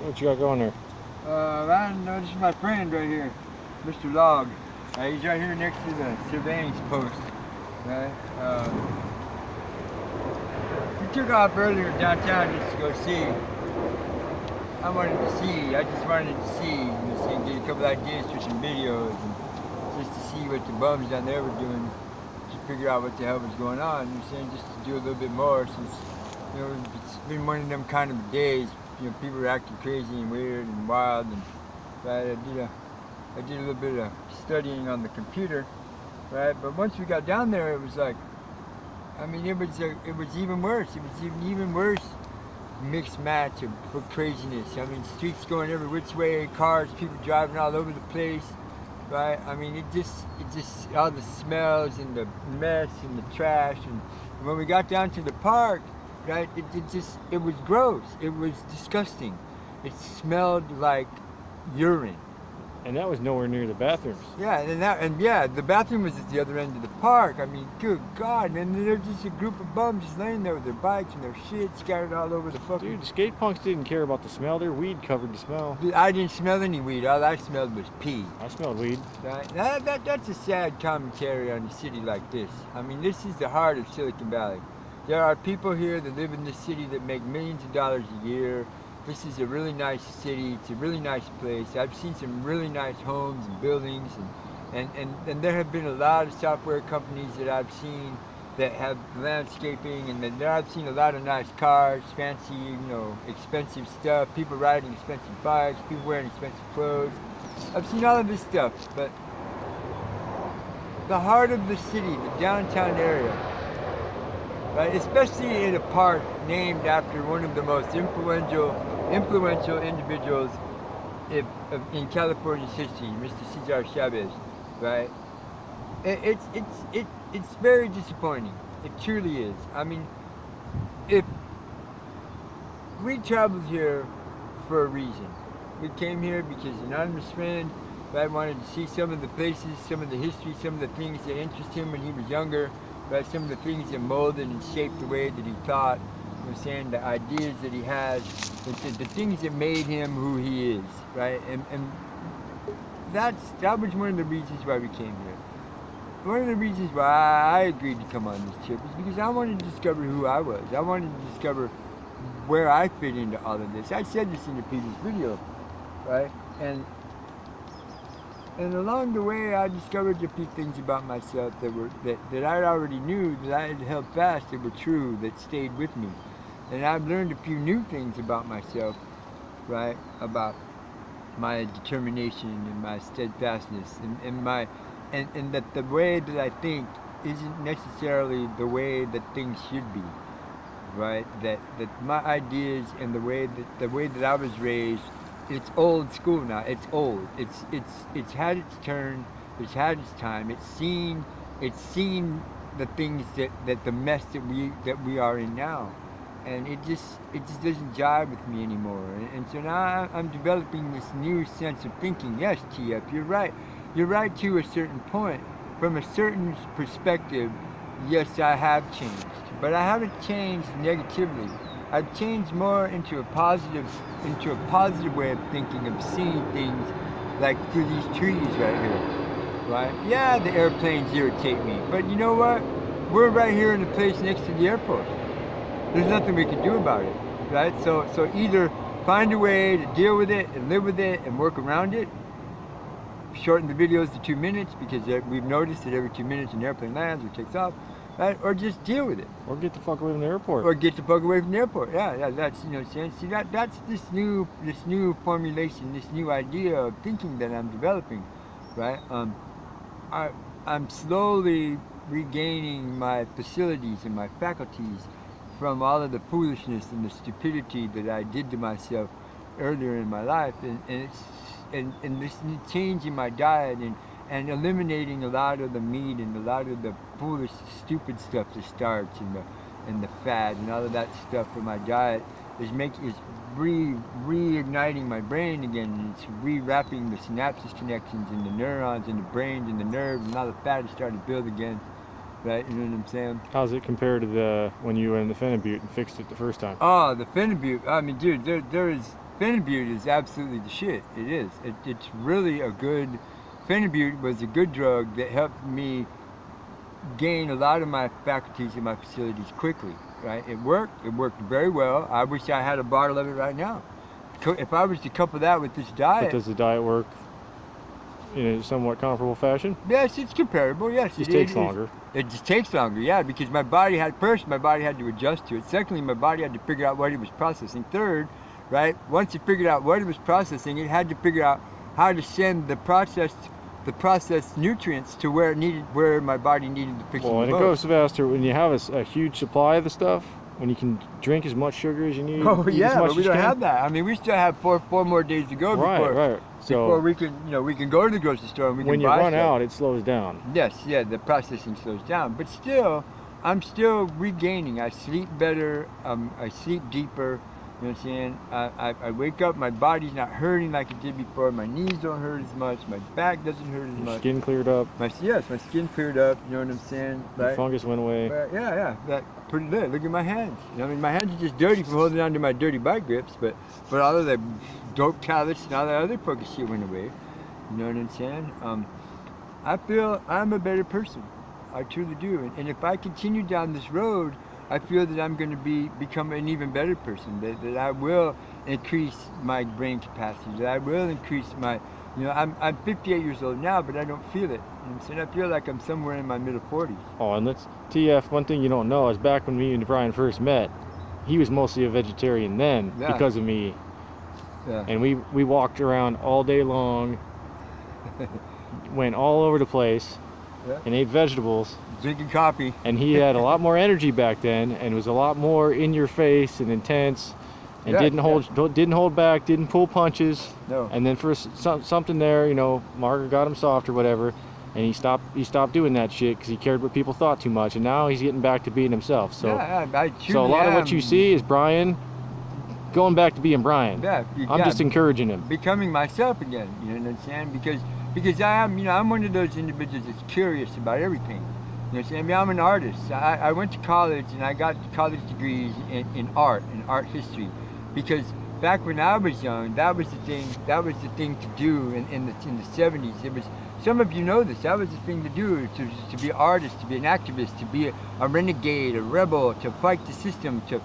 What you got going there? Man, no, this is my friend right here, Mr. Log. He's right here next to the surveillance post. Right? We took off earlier downtown just to go see. I just wanted to see, get a couple ideas for some videos, and just to see what the bums down there were doing, to figure out what the hell was going on. Just to do a little bit more, since it's been one of them kind of days. People are acting crazy and weird and wild, and right, I did a little bit of studying on the computer, right? But once we got down there, it was like, it was even worse. It was even worse mixed match of craziness. Streets going every which way, cars, people driving all over the place, right? It just all the smells and the mess and the trash. And when we got down to the park, right, it was gross. It was disgusting. It smelled like urine. And that was nowhere near the bathrooms. Yeah, the bathroom was at the other end of the park. Good God, and there's just a group of bums just laying there with their bikes and their shit scattered all over the fucking... Dude, the skate punks didn't care about the smell. Their weed covered the smell. Dude, I didn't smell any weed. All I smelled was pee. I smelled weed. Right? That's a sad commentary on a city like this. This is the heart of Silicon Valley. There are people here that live in this city that make millions of dollars a year. This is a really nice city. It's a really nice place. I've seen some really nice homes and buildings, and there have been a lot of software companies that I've seen that have landscaping, and then I've seen a lot of nice cars, fancy, expensive stuff, people riding expensive bikes, people wearing expensive clothes. I've seen all of this stuff, but the heart of the city, the downtown area, right, especially in a park named after one of the most influential individuals in California's history, Mr. Cesar Chavez, right? It's very disappointing. It truly is. If we traveled here for a reason, we came here because an anonymous friend, right, wanted to see some of the places, some of the history, some of the things that interested him when he was younger, right? Some of the things that molded and shaped the way that he thought. The ideas that he had, the things that made him who he is, right? And that was one of the reasons why we came here. One of the reasons why I agreed to come on this trip is because I wanted to discover who I was. I wanted to discover where I fit into all of this. I said this in the previous video, right? And along the way, I discovered a few things about myself that I already knew, that I had held fast, that were true, that stayed with me. And I've learned a few new things about myself, right? About my determination and my steadfastness, and that the way that I think isn't necessarily the way that things should be, right? That my ideas and the way that I was raised, it's old school now. It's old. It's had its turn. It's had its time. It's seen the things that the mess that we are in now, and it just doesn't jive with me anymore. And so now I'm developing this new sense of thinking. Yes, TF, you're right. You're right to a certain point. From a certain perspective, yes, I have changed, but I haven't changed negatively. I've changed more into a positive way of thinking, of seeing things, like through these trees right here, right? Yeah, the airplanes irritate me, but you know what? We're right here in the place next to the airport. There's nothing we can do about it, right? So either find a way to deal with it and live with it and work around it, shorten the videos to 2 minutes, because we've noticed that every 2 minutes an airplane lands or takes off, right? Or just deal with it. Or get the fuck away from the airport. Or get the fuck away from the airport. Yeah, that's, see, that's this new formulation, this new idea of thinking that I'm developing, right? I'm slowly regaining my facilities and my faculties from all of the foolishness and the stupidity that I did to myself earlier in my life, and this change in my diet and eliminating a lot of the meat and a lot of the foolish, stupid stuff, the starch and the fat and all of that stuff from my diet is reigniting my brain again, and it's rewrapping the synapses connections and the neurons and the brains and the nerves, and all the fat is starting to build again. Right, you know what I'm saying? How's it compared to when you were in the Phenibut and fixed it the first time? Oh, the Phenibut. Dude, there is Phenibut is absolutely the shit. It is. It's really a good. Phenibut was a good drug that helped me gain a lot of my faculties in my facilities quickly. Right? It worked. It worked very well. I wish I had a bottle of it right now. If I was to couple that with this diet. But does the diet work in a somewhat comparable fashion? Yes, it's comparable. Yes, It just takes longer. It just takes longer, yeah, because my body had to adjust to it. Secondly, my body had to figure out what it was processing. Third, right, once it figured out what it was processing, it had to figure out how to send the processed nutrients to where my body needed to fix them. Well, and it goes faster when you have a huge supply of the stuff. When you can drink as much sugar as you need. Oh yeah, but we don't can. have that. I mean, we still have four more days to go before we can go to the grocery store and we can buy when you run stuff. out, it slows down. Yes, yeah, the processing slows down, but still, I'm still regaining. I sleep better. I sleep deeper. You know what I'm saying? I wake up, my body's not hurting like it did before. My knees don't hurt as much. My back doesn't hurt as Your much. skin cleared up. My skin cleared up. You know what I'm saying? The fungus went away. Yeah. That pretty good. Look at my hands. I mean, my hands are just dirty from holding on to my dirty bike grips, but all of the dope callus and all that other focus shit went away. You know what I'm saying? I feel I'm a better person. I truly do. And if I continue down this road, I feel that I'm going to become an even better person, that I will increase my brain capacity, that I will increase my, I'm 58 years old now, but I don't feel it. You know what I'm saying? I feel like I'm somewhere in my middle 40s. Oh, and TF, one thing you don't know is back when me and Brian first met, he was mostly a vegetarian then because of me. Yeah. And we walked around all day long, went all over the place, and ate vegetables. Drinking coffee. And he had a lot more energy back then, and was a lot more in your face and intense, and didn't hold back, didn't pull punches. No. And then for something there, Margaret got him soft or whatever, and he stopped doing that shit because he cared what people thought too much, and now he's getting back to being himself. So so a lot of what you see is Brian going back to being Brian. Yeah. I'm just encouraging him. Becoming myself again. You know what I'm saying? Because I am, I'm one of those individuals that's curious about everything. You know what I'm saying? I mean, I'm an artist. I went to college and I got college degrees in art history, because back when I was young, that was the thing to do in the 70s. It was, some of you know this, that was the thing to do, to be an artist, to be an activist, to be a renegade, a rebel, to fight the system, to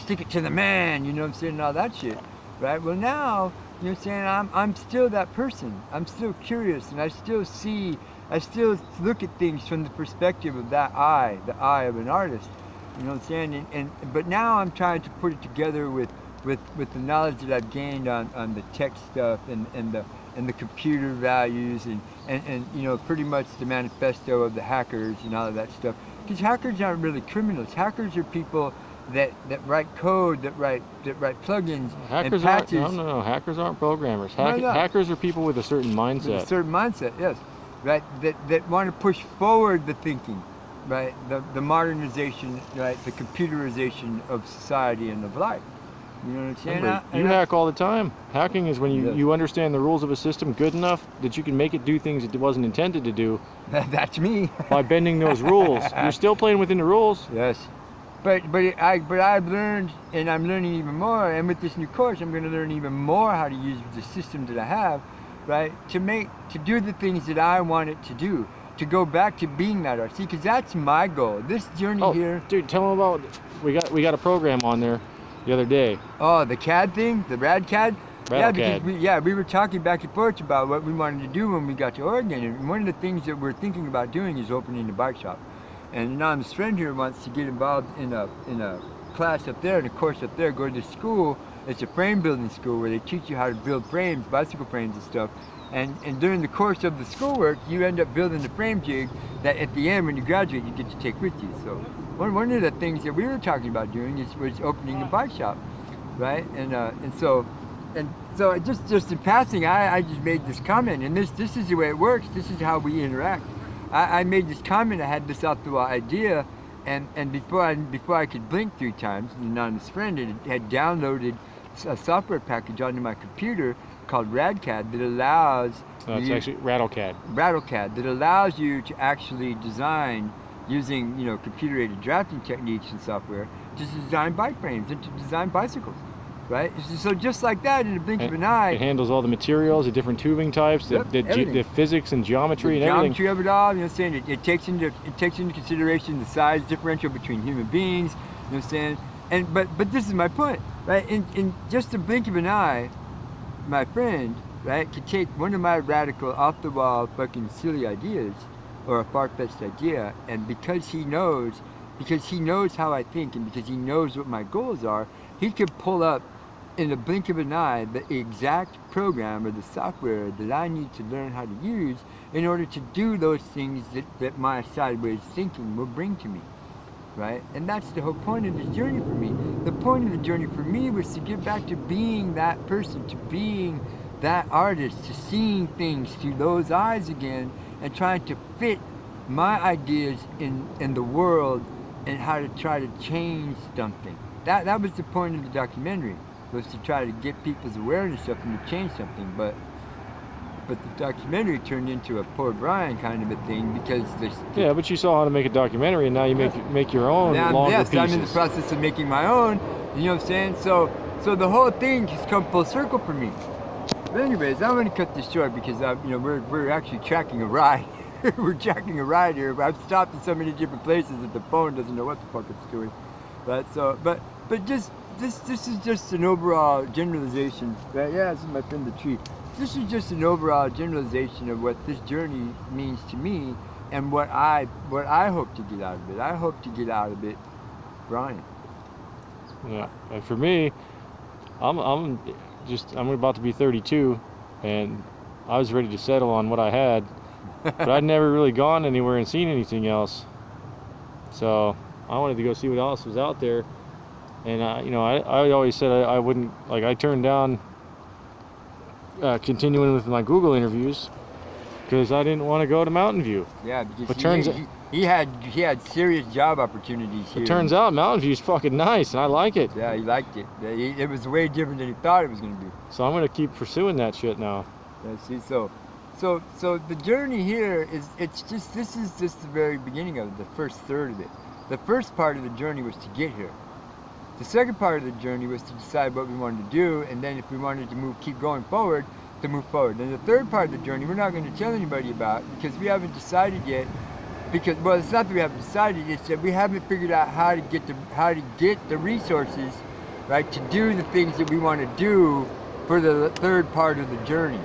stick it to the man, you know what I'm saying, and all that shit, right? Well now, you know what I'm saying, I'm still that person. I'm still curious, and I still look at things from the perspective of the eye of an artist. You know what I'm saying? But now I'm trying to put it together with the knowledge that I've gained on the tech stuff and the computer values and pretty much the manifesto of the hackers and all of that stuff. Because hackers aren't really criminals. Hackers are people that write code, that write plugins and patches. No. Hackers aren't programmers. Hackers are people with a certain mindset. With a certain mindset, yes. Right, that want to push forward the thinking, right, the modernization, right, the computerization of society and of life. You know what I'm saying? You hack all the time. Hacking is when you understand the rules of a system good enough that you can make it do things it wasn't intended to do. That's me. By bending those rules. You're still playing within the rules. Yes. But I've learned, and I'm learning even more, and with this new course I'm going to learn even more how to use the system that I have, right, to do the things that I want it to do, to go back to being that artist. See, because that's my goal. This journey here. Dude, tell them about, we got a program on there the other day. Oh, the CAD thing, the rad CAD. Yeah, because we were talking back and forth about what we wanted to do when we got to Oregon, and one of the things that we're thinking about doing is opening a bike shop. And Nam's friend here wants to get involved in a class up there, in a course up there, go to school. It's a frame building school where they teach you how to build frames, bicycle frames and stuff. And during the course of the schoolwork, you end up building the frame jig that at the end, when you graduate, you get to take with you. So one of the things that we were talking about doing was opening a bike shop, right? And so just in passing, I just made this comment, and this is the way it works. This is how we interact. I made this comment. I had this out the idea, and before I could blink 3 times, and Nana's friend had downloaded a software package onto my computer called RadCAD that allows. It's actually RattleCAD. RattleCAD that allows you to actually design using computer-aided drafting techniques and software to design bike frames and to design bicycles. right? So just like that, in the blink of an eye. It handles all the materials, the different tubing types, the physics and geometry and everything. Geometry of it all, you know what I'm saying? It takes into consideration the size differential between human beings, you know what I'm saying? And but this is my point, right? In just the blink of an eye, my friend, right, could take one of my radical, off-the-wall, fucking silly ideas, or a far-fetched idea, and because he knows how I think, and because he knows what my goals are, he could pull up in the blink of an eye the exact program or the software that I need to learn how to use in order to do those things that my sideways thinking will bring to me, right? And that's the whole point of this journey for me. The point of the journey for me was to get back to being that person, to being that artist, to seeing things through those eyes again, and trying to fit my ideas in the world and how to try to change something. That was the point of the documentary, was to try to get people's awareness up and to change something. But the documentary turned into a poor Brian kind of a thing, because there's... Yeah, but you saw how to make a documentary, and now you make your own longer pieces. I'm in the process of making my own, you know what I'm saying? So the whole thing has come full circle for me. But anyways, I'm going to cut this short because you know, we're actually tracking a ride. We're tracking a ride here. I've stopped in so many different places that the phone doesn't know what the fuck it's doing. But just this is just an overall generalization. Right? Yeah, this is my friend the tree. This is just an overall generalization of what this journey means to me and what I hope to get out of it. I hope to get out of it, Brian. Yeah, and for me, I'm about to be 32, and I was ready to settle on what I had, but I'd never really gone anywhere and seen anything else. So I wanted to go see what else was out there, and you know, I always said I wouldn't, like, I turned down continuing with my Google interviews because I didn't want to go to Mountain View. Yeah, because he had serious job opportunities here. It turns out Mountain View's fucking nice, and I like it. Yeah, he liked it. Yeah, it was way different than he thought it was going to be. So I'm going to keep pursuing that shit now. Yeah, see, so the journey here is, this is just the very beginning of it, the first third of it. The first part of the journey was to get here. The second part of the journey was to decide what we wanted to do, and then if we wanted to keep going forward, to move forward. And the third part of the journey we're not going to tell anybody about, because we haven't decided yet. Because, well, it's not that we haven't decided, it's that we haven't figured out how to get the resources, right, to do the things that we want to do for the third part of the journey.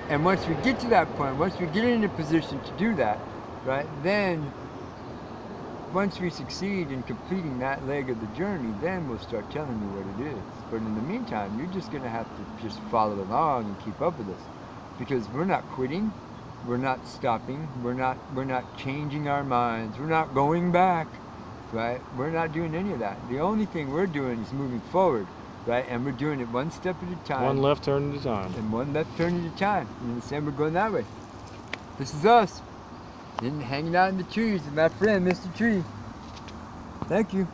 And once we get to that point, once we get in a position to do that, right, then once we succeed in completing that leg of the journey, then we'll start telling you what it is. But in the meantime, you're just going to have to just follow along and keep up with us, because we're not quitting. We're not stopping. We're not changing our minds. We're not going back, right? We're not doing any of that. The only thing we're doing is moving forward, right? And we're doing it one step at a time. One left turn at a time. And one left turn at a time. You understand? We're going that way. This is us. Hanging out in the trees with my friend, Mr. Tree. Thank you.